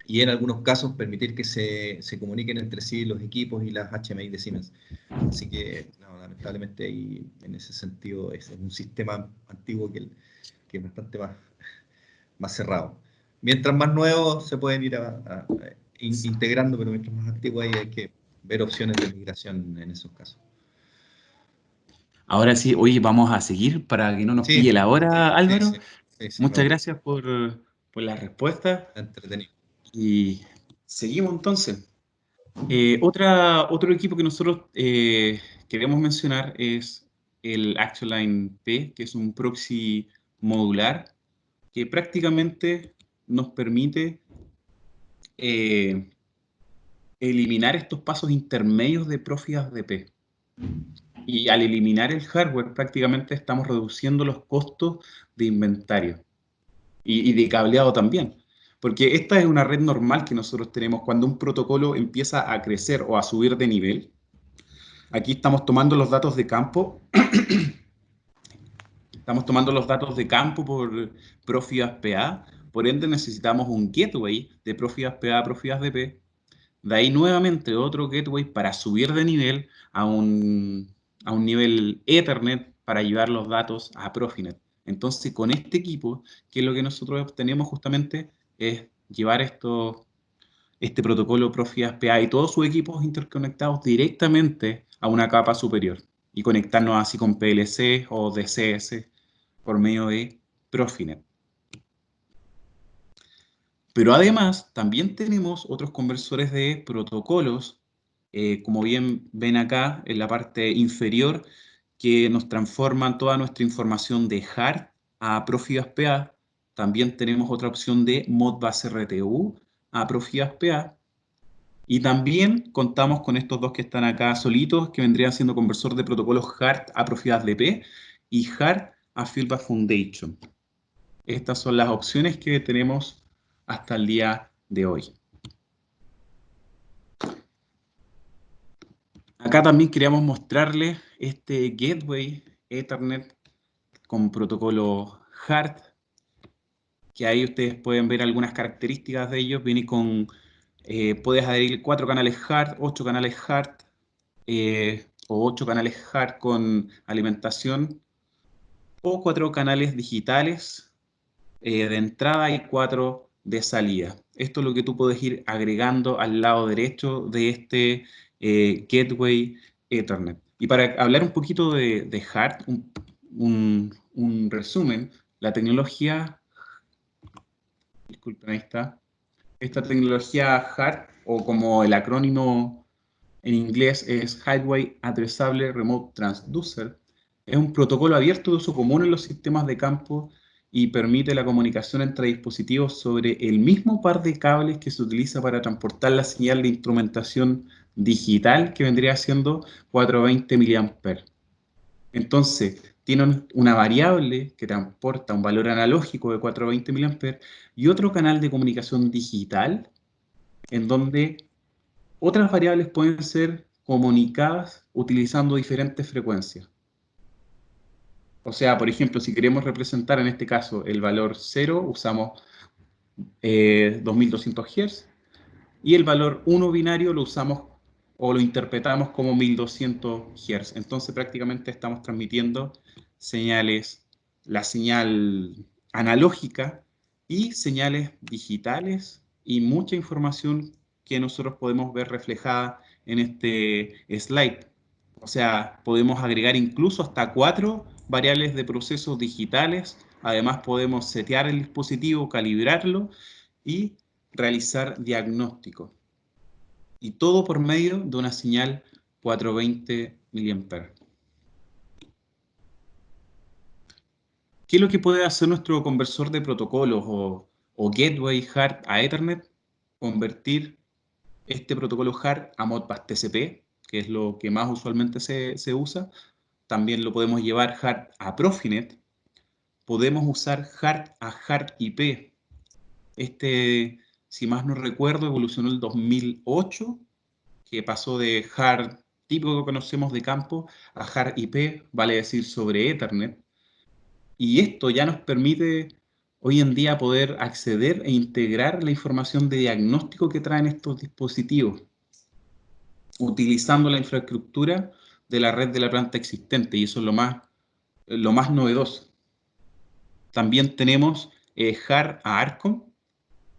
y en algunos casos permitir que se comuniquen entre sí los equipos y las HMI de Siemens. Así que, no, lamentablemente, ahí, en ese sentido, es un sistema antiguo que es bastante más cerrado. Mientras más nuevos se pueden ir integrando, pero mientras más antiguo hay que ver opciones de migración en esos casos. Ahora sí, oye, vamos a seguir para que no nos pille Sí, la hora, sí, Álvaro. sí, sí, sí, Muchas vamos, gracias por la respuesta. entretenido. Y seguimos entonces. Otro equipo que nosotros queremos mencionar es el Actionline P, que es un proxy modular que prácticamente nos permite eliminar estos pasos intermedios de Profibus DP. Y al eliminar el hardware, prácticamente estamos reduciendo los costos de inventario y de cableado también. Porque esta es una red normal que nosotros tenemos cuando un protocolo empieza a crecer o a subir de nivel. Aquí estamos tomando los datos de campo. Estamos tomando los datos de campo por Profibus PA. Por ende, necesitamos un gateway de Profibus PA a Profibus DP. De ahí nuevamente otro gateway para subir de nivel a un nivel Ethernet para llevar los datos a Profinet. Entonces, con este equipo, ¿qué es lo que nosotros obtenemos justamente? Es llevar este protocolo Profibus PA y todos sus equipos interconectados directamente a una capa superior y conectarnos así con PLC o DCS por medio de Profinet. Pero además, también tenemos otros conversores de protocolos, como bien ven acá en la parte inferior, que nos transforman toda nuestra información de HART a Profibus PA. También tenemos otra opción de Modbus RTU a Profibus PA. Y también contamos con estos dos que están acá solitos, que vendrían siendo conversor de protocolos HART a Profibus DP y HART a Fieldbus Foundation. Estas son las opciones que tenemos hasta el día de hoy. Acá también queríamos mostrarles este gateway Ethernet con protocolo HART, que ahí ustedes pueden ver algunas características de ellos. Viene con, puedes adherir 4 canales HART, 8 canales HART, o 8 canales HART con alimentación, o 4 canales digitales de entrada y 4 de salida. Esto es lo que tú puedes ir agregando al lado derecho de este Gateway Ethernet. Y para hablar un poquito de HART, un resumen, la tecnología, disculpen, ahí está, esta tecnología HART, o como el acrónimo en inglés es Highway Addressable Remote Transducer, es un protocolo abierto de uso común en los sistemas de campo y permite la comunicación entre dispositivos sobre el mismo par de cables que se utiliza para transportar la señal de instrumentación digital que vendría siendo 420 mA. Entonces, tiene una variable que transporta un valor analógico de 420 mA y otro canal de comunicación digital en donde otras variables pueden ser comunicadas utilizando diferentes frecuencias. O sea, por ejemplo, si queremos representar en este caso el valor 0, usamos 2200 Hz, y el valor 1 binario lo usamos o lo interpretamos como 1200 Hz. Entonces prácticamente estamos transmitiendo señales, la señal analógica y señales digitales y mucha información que nosotros podemos ver reflejada en este slide. O sea, podemos agregar incluso hasta 4 variables de procesos digitales. Además podemos setear el dispositivo, calibrarlo y realizar diagnóstico. Y todo por medio de una señal 420 mA. ¿Qué es lo que puede hacer nuestro conversor de protocolos o Gateway HART a Ethernet? Convertir este protocolo HART a Modbus TCP, que es lo que más usualmente se usa. También lo podemos llevar HART a Profinet. Podemos usar HART a HART IP. Este, si más no recuerdo, evolucionó en el 2008, que pasó de HART típico que conocemos de campo a HART IP, vale decir sobre Ethernet. Y esto ya nos permite hoy en día poder acceder e integrar la información de diagnóstico que traen estos dispositivos, utilizando la infraestructura de la red de la planta existente, y eso es lo más novedoso. También tenemos HART a ARCOM,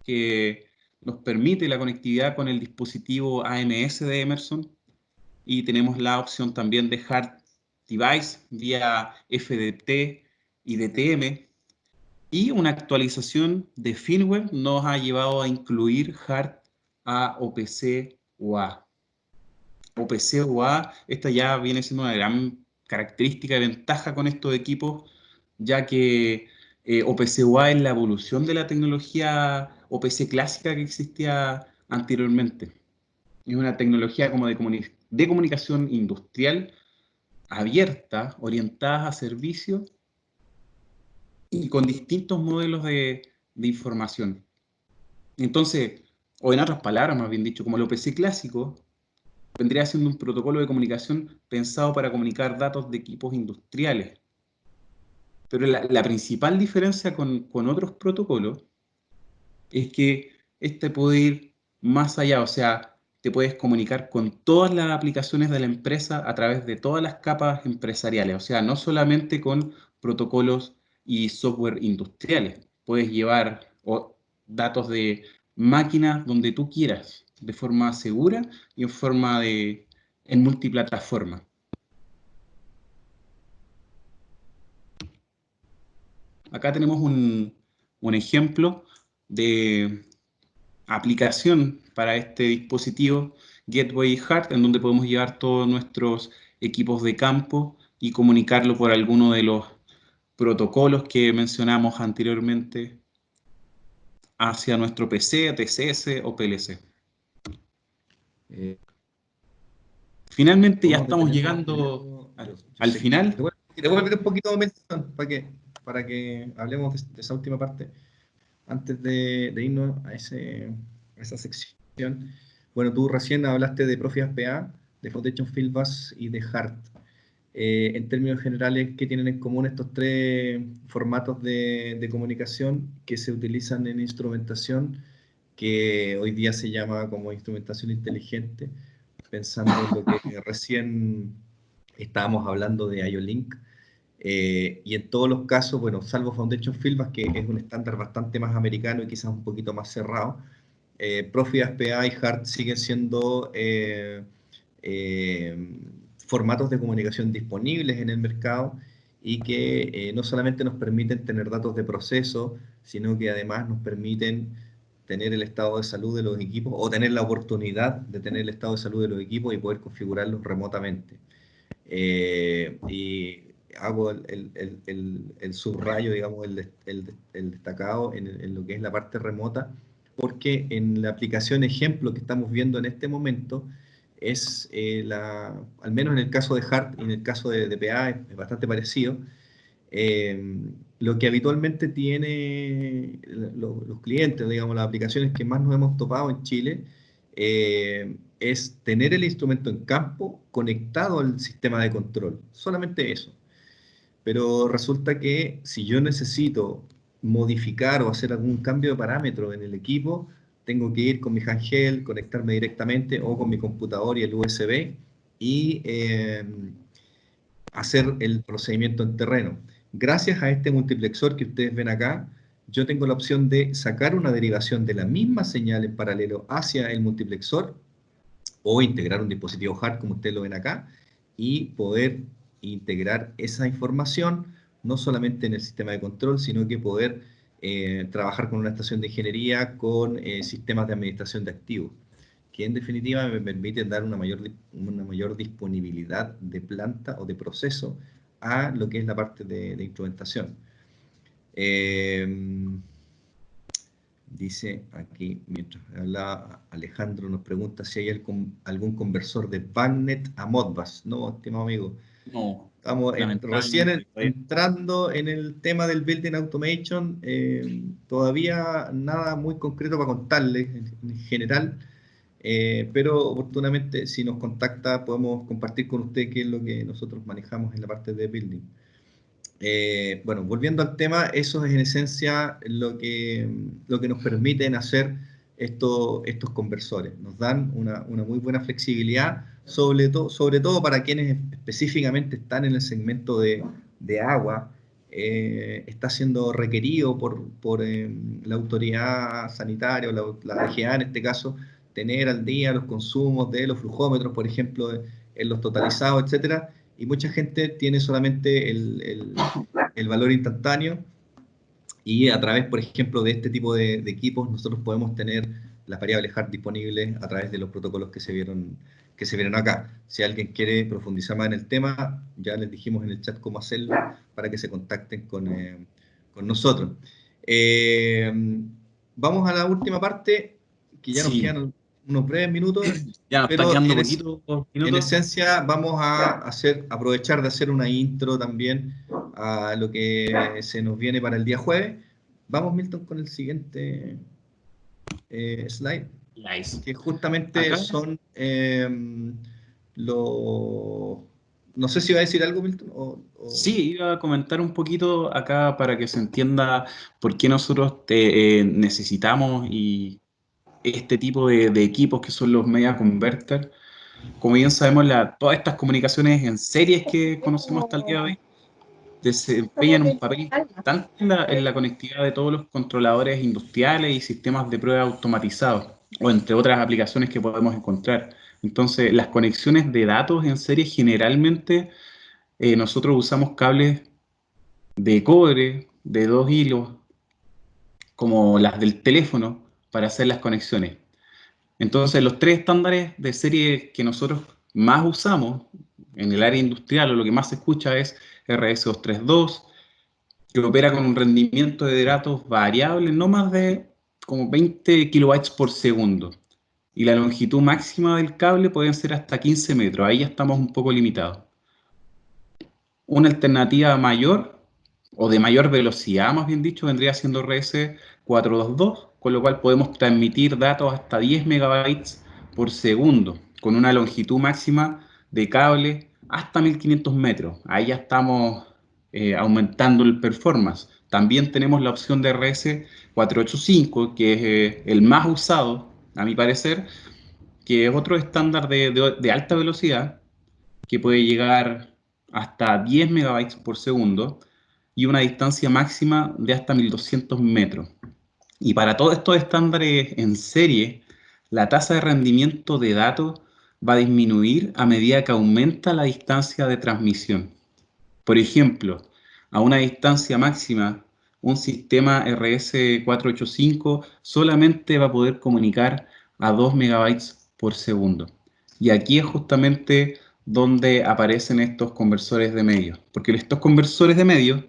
que nos permite la conectividad con el dispositivo AMS de Emerson, y tenemos la opción también de HART Device vía FDT y DTM, Y una actualización de firmware nos ha llevado a incluir HART a OPC UA. OPC UA, esta ya viene siendo una gran característica y ventaja con estos equipos, ya que OPC UA es la evolución de la tecnología OPC clásica que existía anteriormente. Es una tecnología como de comunicación industrial abierta, orientada a servicios y con distintos modelos de información. Entonces, o en otras palabras, más bien dicho, como el OPC clásico, vendría siendo un protocolo de comunicación pensado para comunicar datos de equipos industriales. Pero la principal diferencia con otros protocolos es que este puede ir más allá, o sea, te puedes comunicar con todas las aplicaciones de la empresa a través de todas las capas empresariales, o sea, no solamente con protocolos y software industriales. Puedes llevar datos de máquinas donde tú quieras, de forma segura y en multiplataforma. Acá tenemos un ejemplo de aplicación para este dispositivo Gateway HART, en donde podemos llevar todos nuestros equipos de campo y comunicarlo por alguno de los protocolos que mencionamos anteriormente hacia nuestro PC, TCS o PLC. Finalmente ya estamos llegando al final. Devuelve un poquito de mención para que hablemos de esa última parte antes de irnos a esa sección. Bueno, tú recién hablaste de Profi-SPA, de Foundation Fieldbus y de HART. En términos generales, ¿qué tienen en común estos tres formatos de comunicación que se utilizan en instrumentación, que hoy día se llama como instrumentación inteligente, pensando en lo que recién estábamos hablando de IO-Link? Y en todos los casos, bueno, salvo Foundation Fieldbus, que es un estándar bastante más americano y quizás un poquito más cerrado, Profi-SPA y HART siguen siendo formatos de comunicación disponibles en el mercado y que no solamente nos permiten tener datos de proceso, sino que además nos permiten tener el estado de salud de los equipos o tener la oportunidad de tener el estado de salud de los equipos y poder configurarlos remotamente. Y hago el subrayo, digamos, el destacado en lo que es la parte remota, porque en la aplicación ejemplo que estamos viendo en este momento, es al menos en el caso de HART y en el caso de PA es bastante parecido. Lo que habitualmente tiene los clientes, digamos, las aplicaciones que más nos hemos topado en Chile, es tener el instrumento en campo conectado al sistema de control, solamente eso. Pero resulta que si yo necesito modificar o hacer algún cambio de parámetro en el equipo, tengo que ir con mi handheld, conectarme directamente o con mi computador y el USB y hacer el procedimiento en terreno. Gracias a este multiplexor que ustedes ven acá, yo tengo la opción de sacar una derivación de la misma señal en paralelo hacia el multiplexor o integrar un dispositivo HART, como ustedes lo ven acá, y poder integrar esa información no solamente en el sistema de control, sino que poder trabajar con una estación de ingeniería, con sistemas de administración de activos, que en definitiva me permiten dar una mayor disponibilidad de planta o de proceso a lo que es la parte de instrumentación. Dice aquí, mientras hablaba Alejandro, nos pregunta si hay algún conversor de BANnet a Modbus. No, estimado amigo. No. Estamos recién entrando en el tema del Building Automation. Todavía nada muy concreto para contarles en general. Pero oportunamente, si nos contacta, podemos compartir con usted qué es lo que nosotros manejamos en la parte de Building. Bueno, volviendo al tema, eso es en esencia lo que nos permiten hacer estos conversores. Nos dan una muy buena flexibilidad, sobre todo para quienes específicamente están en el segmento de agua. Está siendo requerido por la autoridad sanitaria o la DGA en este caso, tener al día los consumos de los flujómetros, por ejemplo, en los totalizados, etcétera. Y mucha gente tiene solamente el valor instantáneo Y a través, por ejemplo, de este tipo de equipos, nosotros podemos tener las variables HART disponibles a través de los protocolos que se vieron acá. Si alguien quiere profundizar más en el tema, ya les dijimos en el chat cómo hacerlo para que se contacten con nosotros. Vamos a la última parte, que ya nos Sí, quedan unos breves minutos, ya nos está pero quedando poquitos en minutos. esencia vamos a aprovechar de hacer una intro también a lo que se nos viene para el día jueves. Vamos, Milton, con el siguiente slide, Nice. que justamente Acá, son los... No sé si va a decir algo, Milton, sí, iba a comentar un poquito acá para que se entienda por qué nosotros necesitamos este tipo de equipos que son los Media Converter. Como bien sabemos, todas estas comunicaciones en series que conocemos hasta el día de hoy desempeñan un papel importante en la conectividad de todos los controladores industriales y sistemas de prueba automatizados, o entre otras aplicaciones que podemos encontrar. Entonces, las conexiones de datos en serie generalmente nosotros usamos cables de cobre, de 2 hilos, como las del teléfono, para hacer las conexiones. Entonces, los 3 estándares de serie que nosotros más usamos en el área industrial, o lo que más se escucha, es RS232, que opera con un rendimiento de datos variable, no más de como 20 kilobytes por segundo. Y la longitud máxima del cable pueden ser hasta 15 metros. Ahí ya estamos un poco limitados. Una alternativa mayor, o de mayor velocidad, más bien dicho, vendría siendo RS422, con lo cual podemos transmitir datos hasta 10 megabytes por segundo, con una longitud máxima de cable hasta 1500 metros. Ahí ya estamos aumentando el performance. También tenemos la opción de RS485, que es el más usado, a mi parecer, que es otro estándar de alta velocidad, que puede llegar hasta 10 megabytes por segundo y una distancia máxima de hasta 1200 metros. Y para todos estos estándares en serie, la tasa de rendimiento de datos va a disminuir a medida que aumenta la distancia de transmisión. Por ejemplo, a una distancia máxima, un sistema RS485 solamente va a poder comunicar a 2 megabytes por segundo. Y aquí es justamente donde aparecen estos conversores de medios, porque estos conversores de medios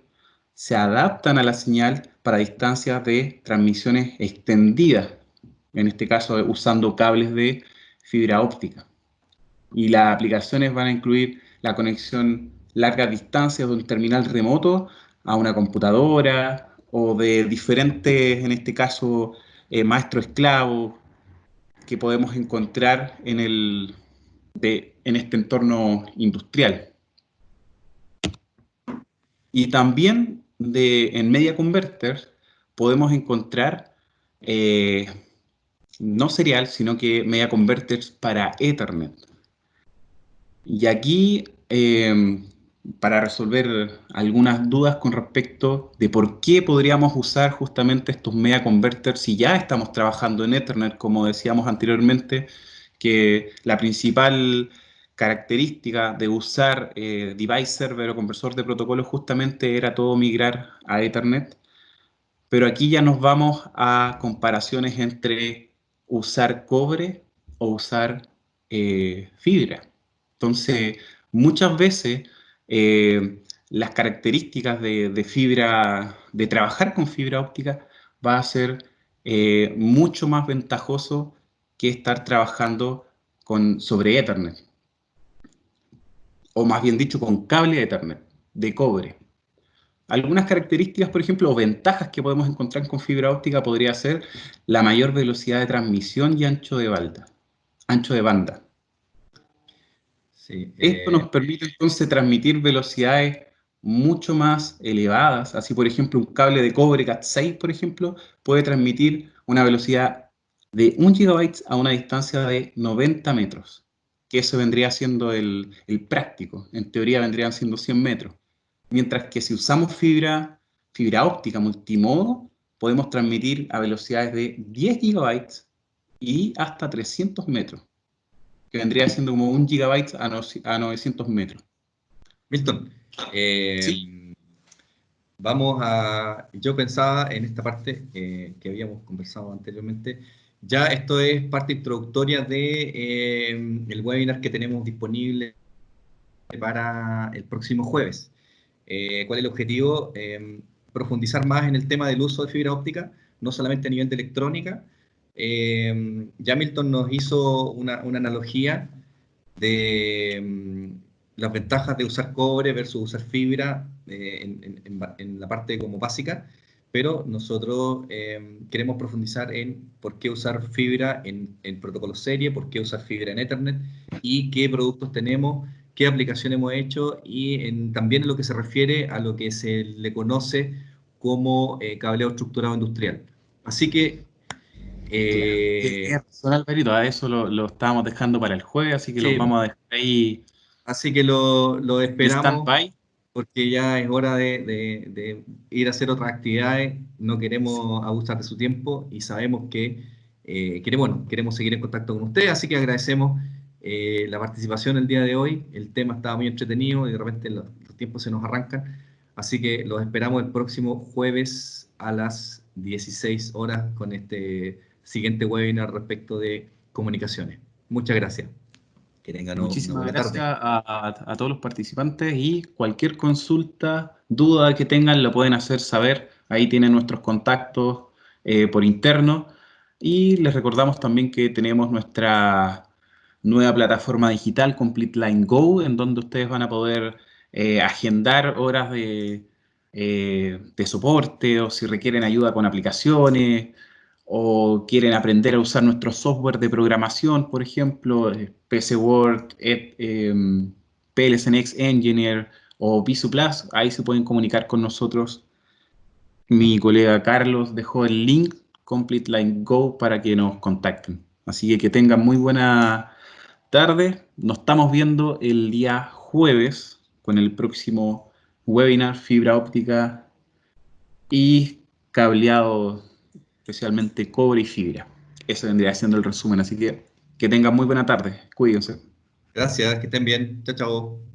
se adaptan a la señal para distancias de transmisiones extendidas, en este caso usando cables de fibra óptica. Y las aplicaciones van a incluir la conexión largas distancias de un terminal remoto a una computadora o de diferentes, en este caso, maestro esclavo que podemos encontrar en este entorno industrial. Y también en Media Converter podemos encontrar no serial, sino que Media Converters para Ethernet. Y aquí, para resolver algunas dudas con respecto de por qué podríamos usar justamente estos media converters si ya estamos trabajando en Ethernet, como decíamos anteriormente, que la principal característica de usar device server o conversor de protocolo justamente era todo migrar a Ethernet. Pero aquí ya nos vamos a comparaciones entre usar cobre o usar fibra. Entonces, muchas veces las características de fibra, de trabajar con fibra óptica, va a ser mucho más ventajoso que estar trabajando sobre Ethernet, o más bien dicho, con cable Ethernet de cobre. Algunas características, por ejemplo, o ventajas que podemos encontrar con fibra óptica podría ser la mayor velocidad de transmisión y ancho de banda. Ancho de banda. sí, Esto nos permite entonces transmitir velocidades mucho más elevadas. Así, por ejemplo, un cable de cobre Cat6, por ejemplo, puede transmitir una velocidad de 1 GB a una distancia de 90 metros, que eso vendría siendo el práctico. En teoría vendrían siendo 100 metros. Mientras que si usamos fibra óptica multimodo, podemos transmitir a velocidades de 10 gigabytes y hasta 300 metros, que vendría siendo como 1 gigabyte a 900 metros. Milton, Sí, yo pensaba en esta parte que habíamos conversado anteriormente, ya esto es parte introductoria de el webinar que tenemos disponible para el próximo jueves. ¿Cuál es el objetivo? Profundizar más en el tema del uso de fibra óptica, no solamente a nivel de electrónica. Ya Milton nos hizo una analogía de las ventajas de usar cobre versus usar fibra en la parte como básica, pero nosotros queremos profundizar en por qué usar fibra en protocolos serie, por qué usar fibra en Ethernet y qué productos tenemos, qué aplicación hemos hecho y también en lo que se refiere a lo que se le conoce como cableado estructurado industrial. Así que Tienes razón, Alvarito, a eso lo estábamos dejando para el jueves, así que los sí, vamos a dejar ahí así que lo en esperamos stand-by. porque ya es hora de ir a hacer otras actividades, no queremos abusar de su tiempo y sabemos que queremos seguir en contacto con ustedes, así que agradecemos la participación el día de hoy. El tema estaba muy entretenido y de repente los tiempos se nos arrancan, así que los esperamos el próximo jueves a las 16 horas con este siguiente webinar respecto de comunicaciones. Muchas gracias. Que tengan una Muchísimas buena gracias tarde. a todos los participantes y cualquier consulta, duda que tengan, lo pueden hacer saber. Ahí tienen nuestros contactos por interno. Y les recordamos también que tenemos nuestra nueva plataforma digital, Complete Line Go, en donde ustedes van a poder agendar horas de soporte o si requieren ayuda con aplicaciones o quieren aprender a usar nuestro software de programación, por ejemplo, PC Word, PLSNX Engineer o Visu Plus, ahí se pueden comunicar con nosotros. Mi colega Carlos dejó el link Complete Line Go para que nos contacten. Así que tengan muy buena tarde. Nos estamos viendo el día jueves con el próximo webinar fibra óptica y cableado, especialmente cobre y fibra. Eso vendría siendo el resumen, así que tengan muy buena tarde. Cuídense. Gracias, que estén bien. Chao, chao.